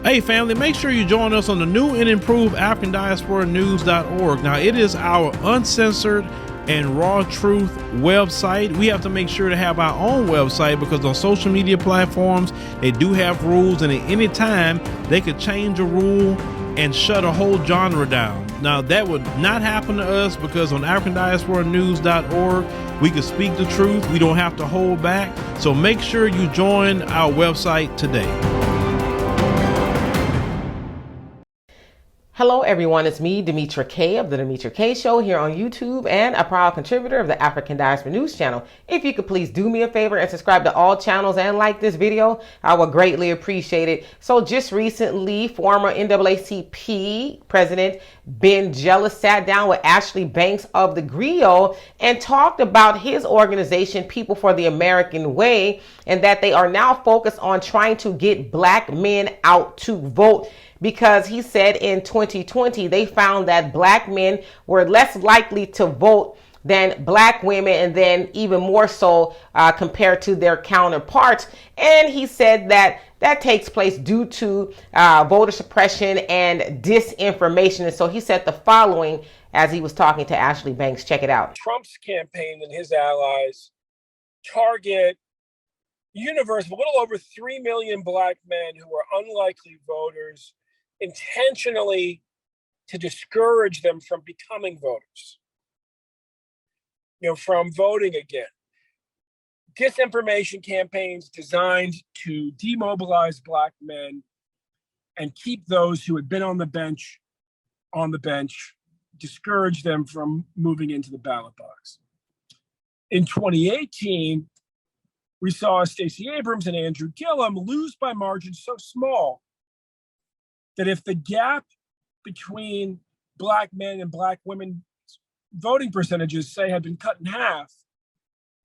Hey family, make sure you join us on the new and improved AfricanDiasporaNews.org. Now, it is our uncensored and raw truth website. We have to make sure to have our own website because on social media platforms, they do have rules, and at any time they could change a rule and shut a whole genre down. Now, that would not happen to us because on AfricanDiasporaNews.org, we can speak the truth. We don't have to hold back. So make sure you join our website today. Hello everyone, it's me, Demetra Kaye of the Demetra Kaye Show here on YouTube and a proud contributor of the African Diaspora News channel. If you could please do me a favor and subscribe to all channels and like this video, I would greatly appreciate it. So just recently, former NAACP President Ben Jealous sat down with Ashley Banks of the Griot and talked about his organization, People for the American Way, and that they are now focused on trying to get black men out to vote. Because he said in 2020, they found that black men were less likely to vote than black women, and then even more so compared to their counterparts. And he said that that takes place due to voter suppression and disinformation. And so he said the following as he was talking to Ashley Banks. Check it out. Trump's campaign and his allies target a universe of a little over 3 million black men who are unlikely voters, intentionally to discourage them from becoming voters, from voting again. Disinformation campaigns designed to demobilize black men and keep those who had been on the bench, discourage them from moving into the ballot box. In 2018, we saw Stacey Abrams and Andrew Gillum lose by margins so small that if the gap between black men and black women voting percentages, say, had been cut in half,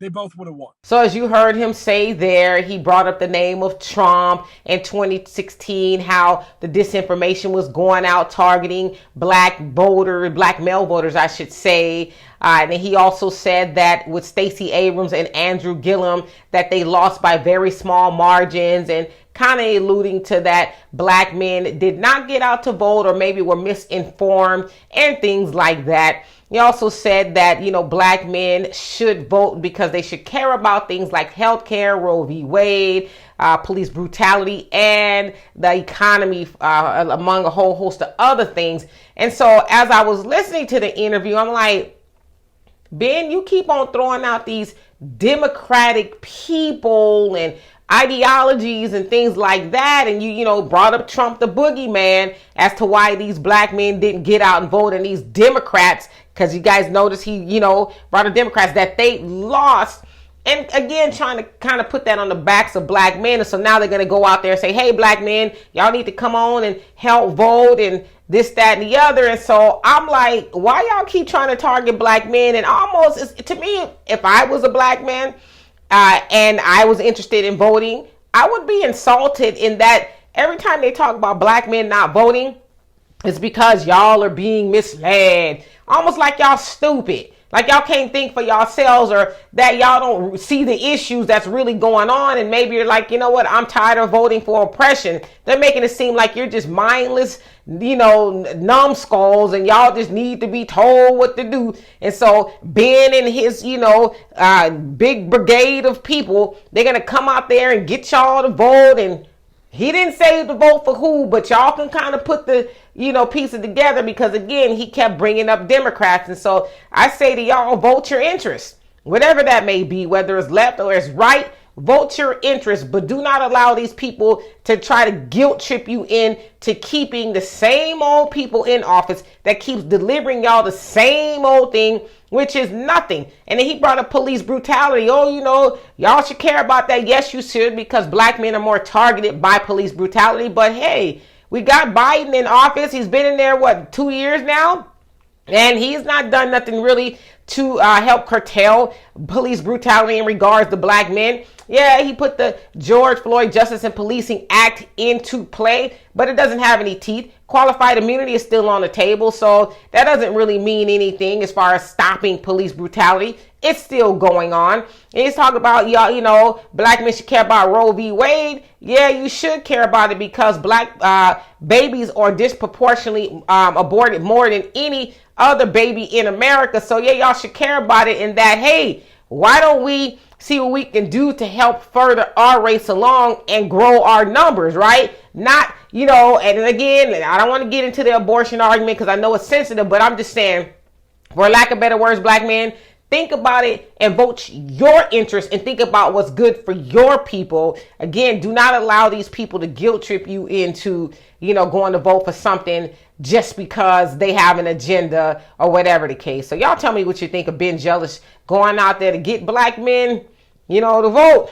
they both would have won. So as you heard him say there, he brought up the name of Trump in 2016, how the disinformation was going out targeting black male voters, I should say. And he also said that with Stacey Abrams and Andrew Gillum, that they lost by very small margins, and kind of alluding to that black men did not get out to vote or maybe were misinformed and things like that. He also said that, black men should vote because they should care about things like healthcare, Roe v. Wade, police brutality, and the economy, among a whole host of other things. And so as I was listening to the interview, I'm like, Ben, you keep on throwing out these democratic people and ideologies and things like that, and you brought up Trump the boogeyman as to why these black men didn't get out and vote, and these Democrats, because you guys noticed he brought up Democrats that they lost, and again trying to kind of put that on the backs of black men. And so now they're going to go out there and say, hey, black men, y'all need to come on and help vote and this, that, and the other. And so I'm like, why y'all keep trying to target black men? And almost, to me, if I was a black man and I was interested in voting, I would be insulted in that every time they talk about black men not voting, it's because y'all are being misled. Almost like y'all stupid. Like y'all can't think for yourselves, or that y'all don't see the issues that's really going on. And maybe you're like, I'm tired of voting for oppression. They're making it seem like you're just mindless, numbskulls, and y'all just need to be told what to do. And so Ben and his, big brigade of people, they're going to come out there and get y'all to vote. And he didn't say to vote for who, but y'all can kind of put the, pieces together, because again, he kept bringing up Democrats. And so I say to y'all, vote your interest, whatever that may be, whether it's left or it's right, vote your interest, but do not allow these people to try to guilt trip you in to keeping the same old people in office that keeps delivering y'all the same old thing, which is nothing. And then he brought up police brutality. Oh, y'all should care about that. Yes, you should, because black men are more targeted by police brutality. But hey, we got Biden in office. He's been in there, 2 years now? And he's not done nothing really to help curtail police brutality in regards to black men. Yeah, he put the George Floyd Justice and Policing Act into play, but it doesn't have any teeth. Qualified immunity is still on the table, so that doesn't really mean anything as far as stopping police brutality. It's still going on. And he's talking about, y'all, you know, black men should care about Roe v. Wade. Yeah, you should care about it because black babies are disproportionately aborted more than any other baby in America. So yeah, y'all should care about it. And that, hey, why don't we see what we can do to help further our race along and grow our numbers, right? Not, you know, and again, I don't want to get into the abortion argument because I know it's sensitive, but I'm just saying, for lack of better words, black men, think about it and vote your interest and think about what's good for your people. Again, do not allow these people to guilt trip you into, you know, going to vote for something just because they have an agenda or whatever the case. So y'all tell me what you think of Ben Jealous going out there to get black men, you know, to vote.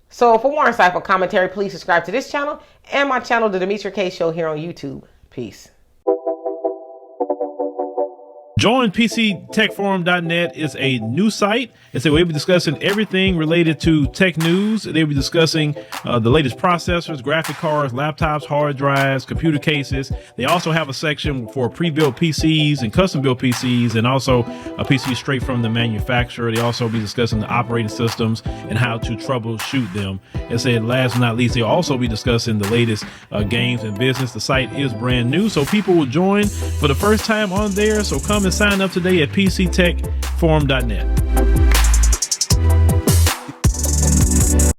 So for more insightful commentary, please subscribe to this channel and my channel, The Demetra Kaye Show, here on YouTube. Peace. Join PCTechForum.net is a new site. And so we'll be discussing everything related to tech news. They'll be discussing the latest processors, graphic cards, laptops, hard drives, computer cases. They also have a section for pre-built PCs and custom-built PCs, and also a PC straight from the manufacturer. They also be discussing the operating systems and how to troubleshoot them. And said, last but not least, they'll also be discussing the latest games and business. The site is brand new, so people will join for the first time on there. So come and sign up today at PCTechForum.net.